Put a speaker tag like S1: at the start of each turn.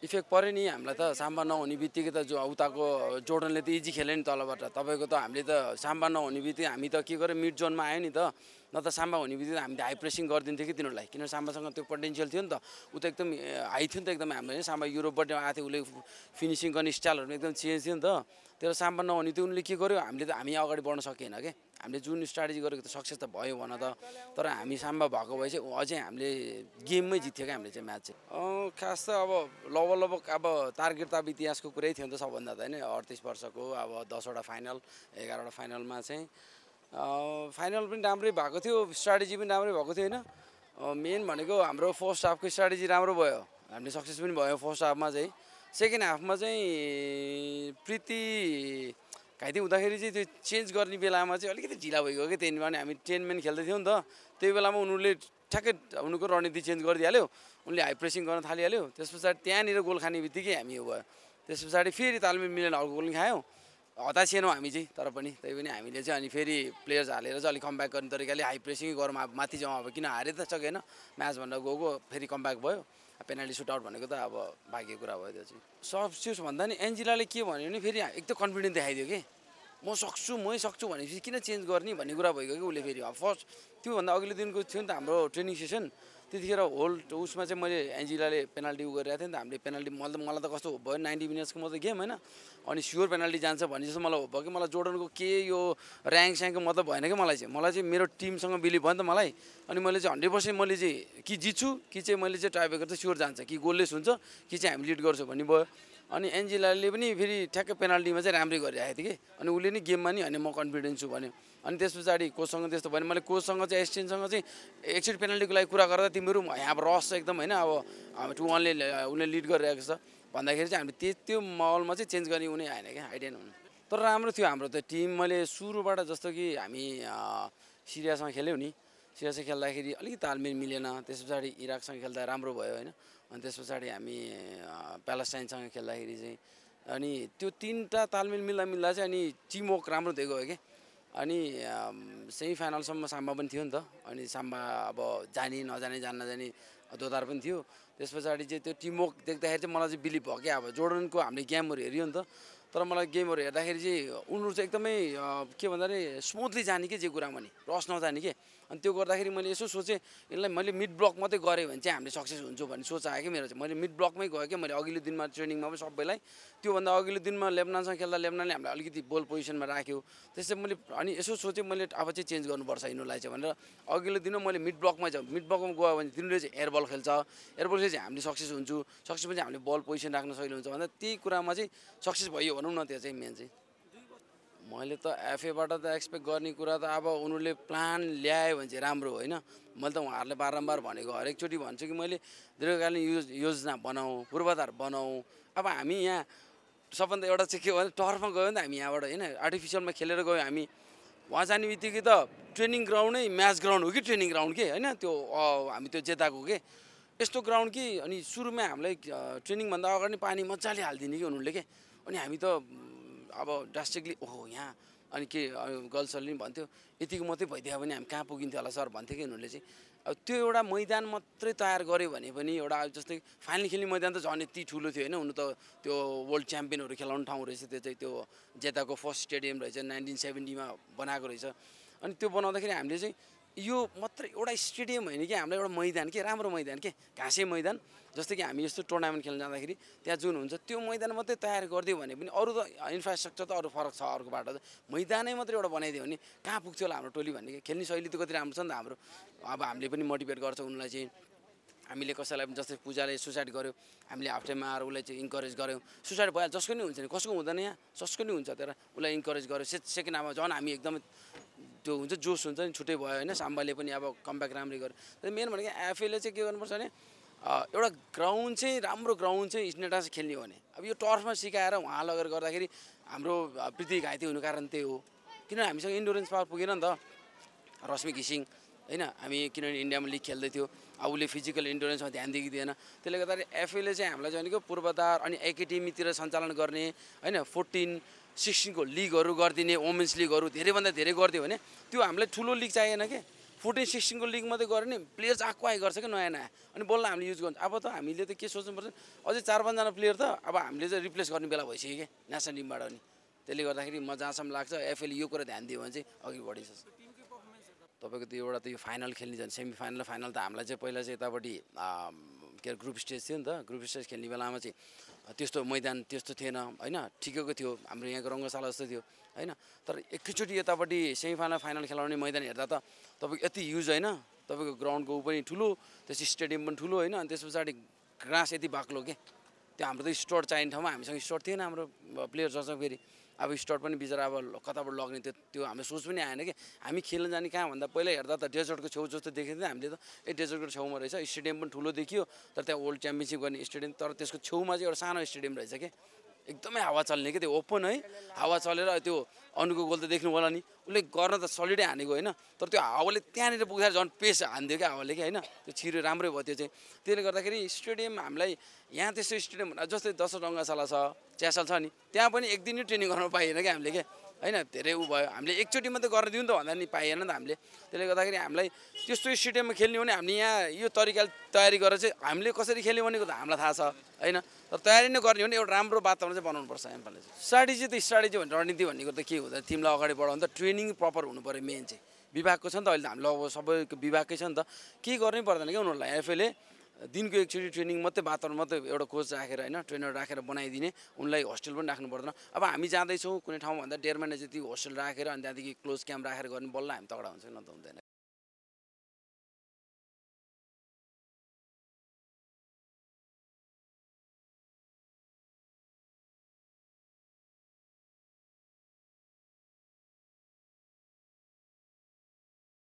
S1: effect पर्यो नि हामीलाई त साम्बा नहुने बित्तिकै त जो उताको जोर्डनले त इजी खेल्यो नि तलबाट तपाईँको त हामीले त साम्बा नहुने बित्तिकै हामी त के गर्यो मिड जोनमा आयो नि त न त साम्बा हुने बित्तिकै हामीले हाई प्रेसिङ गरिदिन्थ्यो कि तिनीहरूलाई किनभने साम्बासँग त्यो पोटेन्सियल थियो नि त ऊ त एकदम हाई थियो नि त एकदम हामीले साम्बा युरोपबाट आएको थियो उसले फिनिसिङ गर्ने स्टाइलहरू एकदम चेन्ज थियो नि त त्यो साम्बा नहुने त्यो उनले के गर्यो हामी अगाडि बढ्न सकेन के हामीले जुन स्ट्राटेजी गरेको त सक्सेस त भयो भन त तर हामी साम्बा भएको भए चाहिँ अझै हामीले गेममै जित्थ्यो क्या हामीले चाहिँ म्याच चाहिँ खास त अब लगभग अब टार्गेट त अब इतिहासको कुरै थियो नि त सबभन्दा त होइन 38 वर्षको अब 10वटा फाइनल 11वटा फाइनलमा चाहिँ फाइनल पनि राम्रै भएको थियो स्ट्राटेजी पनि राम्रै भएको थियो होइन मेन भनेको हाम्रो फर्स्ट हाफको स्ट्राटेजी राम्रो भयो हामीले सक्सेस पनि भयो फर्स्ट हाफमा चाहिँ सेकेन्ड हाफमा चाहिँ प्रीति घाइते हुँदाखेरि चाहिँ त्यो चेन्ज गर्ने बेलामा चाहिँ अलिकति ढिला भइगयो कि त्यहाँनिर भने हामी 10 म्यान खेल्दै थियौँ नि त त्यही बेलामा उनीहरूले ठ्याक्कै उनीहरूको रणनीति चेन्ज गरिदिइहाल्यो उनले हाई प्रेसिङ गर्न थालिहाल्यो त्यस पछाडि त्यहाँनिर गोल खाने बित्तिकै हामी यो भयो त्यस पछाडि फेरि तालमेल मिलेन अर्को गोल खायौँ हतासिएनौँ हामी चाहिँ तर पनि त्यही पनि हामीले चाहिँ अनि फेरि प्लेयर्स हालेर चाहिँ अलिक कमब्याक गर्ने तरिकाले हाई प्रेसिङै गरौँ अब माथि जाउँ अब किन हारे त सकेन म्याच भनेर गएको फेरि कमब्याक भयो पेनाल्टी सुटआउट भनेको त अब भाग्य कुरा भयो त्यो चाहिँ सब्स्टिट्युट भन्दा नि एन्जिलाले के भन्यो भने फेरि एकदम कन्फिडेन्ट देखाइदियो कि म सक्छु भनेपछि किन चेन्ज गर्ने भन्ने कुरा भइगयो कि उसले फेरि फर्स्ट त्योभन्दा अघिल्लो दिनको थियो नि त हाम्रो ट्रेनिङ सेसन त्यतिखेर होल उसमा चाहिँ मैले एन्जिलाले पेनाल्टी गरिरहेको थिएँ नि त हामीले पेनाल्टी मलाई त कस्तो भयो 90 मिनट्सको मात्रै गेम होइन अनि स्योर पेनाल्टी जान्छ भन्ने जस्तो मलाई भयो कि मलाई जोर्डनको के यो ऱ्याङ्कको मतलब भएन कि मलाई चाहिँ मेरो टिमसँग बिलिभ भयो नि त मलाई अनि मैले चाहिँ 100% मैले चाहिँ कि जित्छु कि चाहिँ मैले चाहिँ टाइब्रेकर चाहिँ स्योर जान्छ कि गोललेस हुन्छ कि चाहिँ हामी लिड गर्छौँ भन्ने भयो अनि एन्जिलाले पनि फेरि ठ्याक्कै पेनाल्टीमा चाहिँ राम्रै गरिरहेको थिएँ कि अनि उसले नि गेममा नि होइन म कन्फिडेन्स छु भन्यो अनि त्यस पछाडि कोचसँग त्यस्तो भन्यो मैले कोचसँग चाहिँ एसटेनसँग चाहिँ एकचोटि पेनाल्टीको लागि कुरा गर्दा तिमीहरू यहाँ अब रस एकदम होइन अब 2-1ले उसले लिड गरिरहेको छ भन्दाखेरि चाहिँ हामीले त्यो माहौलमा चाहिँ चेन्ज गर्ने उनी आएन क्या आइडिया हुनु तर राम्रो थियो हाम्रो त टिम मैले सुरुबाट जस्तो कि हामी सिरियासँग खेल्यौँ नि सिरियासँग खेल्दाखेरि अलिकति तालमेल मिलेन त्यस पछाडि इराकसँग खेल्दा राम्रो भयो होइन अनि त्यस पछाडि हामी प्यालेस्टाइनसँग खेल्दाखेरि चाहिँ अनि त्यो तिनवटा तालमेल मिल्दा चाहिँ अनि टिमवर्क राम्रो दिएको हो कि अनि सेमी फाइनलसम्म साम्बा पनि थियो नि त अनि साम्बा अब जाने नजाने जान्ने दोधार पनि थियो त्यस पछाडि चाहिँ त्यो टिमवर्क देख्दाखेरि चाहिँ मलाई चाहिँ बिलिभ भयो क्या अब जोर्डनको हामीले गेमहरू हेऱ्यो नि त तर मलाई गेमहरू हेर्दाखेरि चाहिँ उनीहरू चाहिँ एकदमै के भन्दाखेरि स्मुथली जाने कि जे कुरामा नि रस नजाने कि अनि त्यो गर्दाखेरि मैले यसो सोचेँ यसलाई मैले मिड ब्लक मात्रै गरेँ भने चाहिँ हामीले सक्सेस हुन्छौँ भन्ने सोच आयो कि मेरो चाहिँ मैले मिड ब्लकमै गएँ कि मैले अघिल्लो दिनमा ट्रेनिङमा पनि सबैलाई त्योभन्दा अघिल्लो दिनमा लेबनानसँग खेल्दा लेबनानले हामीलाई अलिकति बोल पोजिसनमा राख्यो त्यसै मैले अनि यसो सोचेँ मैले अब चाहिँ चेन्ज गर्नुपर्छ यिनीहरूलाई चाहिँ भनेर अघिल्लो दिनमा मैले मिड ब्लकमा गयो भने तिनीहरूले चाहिँ एयरबल खेल्छ एयरबलले चाहिँ हामीले सक्सेस हुन्छु सक्सेस पनि हामीले बल पोजिसन राख्न सकिलो हुन्छ भन्दा त्यही कुरामा चाहिँ सक्सेस भयो भनौँ न त्यो चाहिँ मेन चाहिँ मैले त एफएबाट त एक्सपेक्ट गर्ने कुरा त अब उनीहरूले प्लान ल्यायो भने चाहिँ राम्रो होइन मैले त उहाँहरूले बारम्बार भनेको हरेकचोटि भन्छु कि मैले दीर्घकालीन योजना बनाऊ पूर्वाधार बनाऊ अब हामी यहाँ सबभन्दा एउटा चाहिँ के भने टर्फमा गयो नि त हामी यहाँबाट होइन आर्टिफिसियलमा खेलेर गयो हामी वहाँ जाने बित्तिकै त ट्रेनिङ ग्राउन्डै म्याच ग्राउन्ड हो कि ट्रेनिङ ग्राउन्ड के होइन त्यो हामी त्यो जेताको के यस्तो ग्राउन्ड कि अनि सुरुमा हामीलाई ट्रेनिङभन्दा अगाडि पानी मजाले हालिदिने कि उनीहरूले के अनि हामी त अब ड्रास्टिकली ओहो यहाँ अनि के गर्ल्सहरूले पनि भन्थ्यो यतिको मात्रै भइदियो भने हामी कहाँ पुगिन्थ्यो होला सर भन्थ्यो कि उनीहरूले चाहिँ अब त्यो एउटा मैदान मात्रै तयार गर्यो भने पनि एउटा जस्तै फाइनल खेल्ने मैदान त झन् यति ठुलो थियो होइन हुनु त त्यो वर्ल्ड च्याम्पियनहरू खेलाउने ठाउँ रहेछ त्यो चाहिँ त्यो जेताको फर्स्ट स्टेडियम रहेछ 1970मा बनाएको रहेछ अनि त्यो बनाउँदाखेरि हामीले चाहिँ यो मात्रै एउटा स्टेडियम होइन कि हामीलाई एउटा मैदान के राम्रो मैदान के घाँसे मैदान जस्तै कि हामी यस्तो टुर्नामेन्ट खेल्न जाँदाखेरि त्यहाँ जुन हुन्छ त्यो मैदान मात्रै तयार गरिदियो भने पनि अरू त इन्फ्रास्ट्रक्चर त अरू फरक छ अर्को बाटो त मैदानै मात्रै एउटा बनाइदियो भने कहाँ पुग्थ्यो होला हाम्रो टोली भन्ने खेल्ने शैली त कति राम्रो छ नि त हाम्रो अब हामीले पनि मोटिभेट गर्छ उनलाई चाहिँ हामीले कसैलाई पनि जस्तै पूजाले सुसाइड गर्यो हामीले हाफ टाइममा आएर उसलाई चाहिँ इन्करेज गऱ्यौँ सुसाइड भयो जसको नि हुन्छ नि कसको हुँदैन यहाँ जसको नि हुन्छ तर उसलाई इन्करेज गर्यो सेकेन्ड हाफमा झन् हामी एकदमै त्यो हुन्छ जोस हुन्छ नि छुट्टै भयो होइन साम्बाले पनि अब कमब्याक राम्रै गर्यो मेन भनेको एफएले चाहिँ के गर्नुपर्छ भने एउटा ग्राउन्ड चाहिँ राम्रो ग्राउन्ड चाहिँ स्नेटा चाहिँ खेल्ने हो भने अब यो टर्फमा सिकाएर उहाँ लगेर गर्दाखेरि हाम्रो पृथ्वी घाइते हुनु कारण त्यही हो किनभने हामीसँग इन्डुरेन्स पावर पुगेन नि त रश्मि घिसिङ होइन हामी किनभने इन्डियामा लिग खेल्दै थियो अब उसले फिजिकल इन्डुरेन्समा ध्यान दिइदिएन त्यसले गर्दाखेरि एफएले चाहिँ हामीलाई चाहिँ भनेको पूर्वाधार अनि एकाडेमीतिर सञ्चालन गर्ने होइन 14-16 को लिगहरू गरिदिने वुमेन्स लिगहरू धेरैभन्दा धेरै गरिदियो भने त्यो हामीलाई ठुलो लिग चाहिएन के 14-16 को लिग मात्रै गऱ्यो नि प्लेयर्स आक्वाई गर्छ क्या नयाँ नयाँ अनि बल्ल हामीले युज गर्छ अब त हामीले त के सोच्नुपर्छ अझै 4-5 जना प्लेयर त अब हामीले चाहिँ रिप्लेस गर्ने बेला भइसक्यो क्या नेसनल टिमबाट अनि त्यसले गर्दाखेरि म जहाँसम्म लाग्छ एफएले यो कुरा ध्यान दियो भने चाहिँ अघि बढी छ तपाईँको त्यो एउटा त यो फाइनल खेल्ने झन् सेमी फाइनल फाइनल त हामीलाई चाहिँ पहिला चाहिँ यतापट्टि के अरे ग्रुप स्टेज थियो नि त ग्रुप स्टेज खेल्ने बेलामा चाहिँ त्यस्तो मैदान त्यस्तो थिएन होइन ठिकैको थियो हाम्रो यहाँको रङ्गशाला जस्तो थियो होइन तर एकैचोटि यतापट्टि सेमी फाइनल फाइनल खेलाउने मैदान हेर्दा त तपाईँको यति युज होइन तपाईँको ग्राउन्डको ऊ पनि ठुलो त्यस स्टेडियम पनि ठुलो होइन अनि त्यस पछाडि ग्रास यति बाक्लो के त्यो हाम्रो त स्टोर चाहिने ठाउँमा हामीसँग स्टोर थिएन हाम्रो प्लेयर जसँग फेरि अब स्टोर पनि बिचरा अब कताबाट लग्ने त्यो हाम्रो सोच पनि आएन कि हामी खेल्न जाने कहाँ भन्दा पहिला हेर्दा त डेजर्टको छेउ जस्तो देखेको थियो हामीले त डेजर्टको छेउमा रहेछ स्टेडियम पनि ठुलो देखियो तर त्यहाँ वर्ल्ड च्याम्पियनसिप गर्ने स्टेडियम तर त्यसको छेउमा चाहिँ एउटा सानो स्टेडियम रहेछ कि एकदमै हावा चल्ने क्या त्यो ओपन है हावा चलेर त्यो अनुको गोल त देख्नु होला नि उसले गर्न त सलिडै हानेको होइन तर त्यो हावाले त्यहाँनिर पुग्दा झन् पेस हान्दियो क्या हावाले कि होइन त्यो छिरो राम्रै भयो त्यो चाहिँ त्यसले गर्दाखेरि स्टेडियम हामीलाई यहाँ त्यस्तो स्टेडियम जस्तै 10 रङ्गशाला छ च्यासल छ नि त्यहाँ पनि एक दिन ट्रेनिङ गर्न पाइएन क्या हामीले के होइन धेरै ऊ भयो हामीले एकचोटि मात्रै गरेर दिउँ त भन्दा नि पाइएन त हामीले त्यसले गर्दाखेरि हामीलाई त्यस्तो स्टेडियममा खेल्ने हो भने हामीले यहाँ यो तरिकाले तयारी गरेर चाहिँ हामीले कसरी खेल्ने भनेको त हामीलाई थाहा छ होइन तर तयारी नै गर्ने हो भने एउटा राम्रो वातावरण चाहिँ बनाउनुपर्छ नेपालले चाहिँ स्ट्राटेजी भने रणनीति भनेको त के हुँदा टिमलाई अगाडि बढाउनु त ट्रेनिङ प्रपर हुनु पऱ्यो मेन चाहिँ विभागको छ नि त अहिले त हामीलाई अब सबैको विभागकै छ नि त केही गर्नै पर्दैन क्या उनीहरूलाई एफएले दिनको एकचोटि ट्रेनिङ मात्रै वातावरण मात्रै एउटा कोच राखेर होइन ट्रेनर राखेर बनाइदिने उनलाई होस्टेल पनि राख्नु पर्दैन अब हामी जाँदैछौँ कुनै ठाउँमा भन्दा 1.5 महिना जति होस्टेल राखेर अनि त्यहाँदेखि क्लोज क्याम्प राखेर गर्ने बल्ल हामी तगडा हुन्छ न त हुँदैन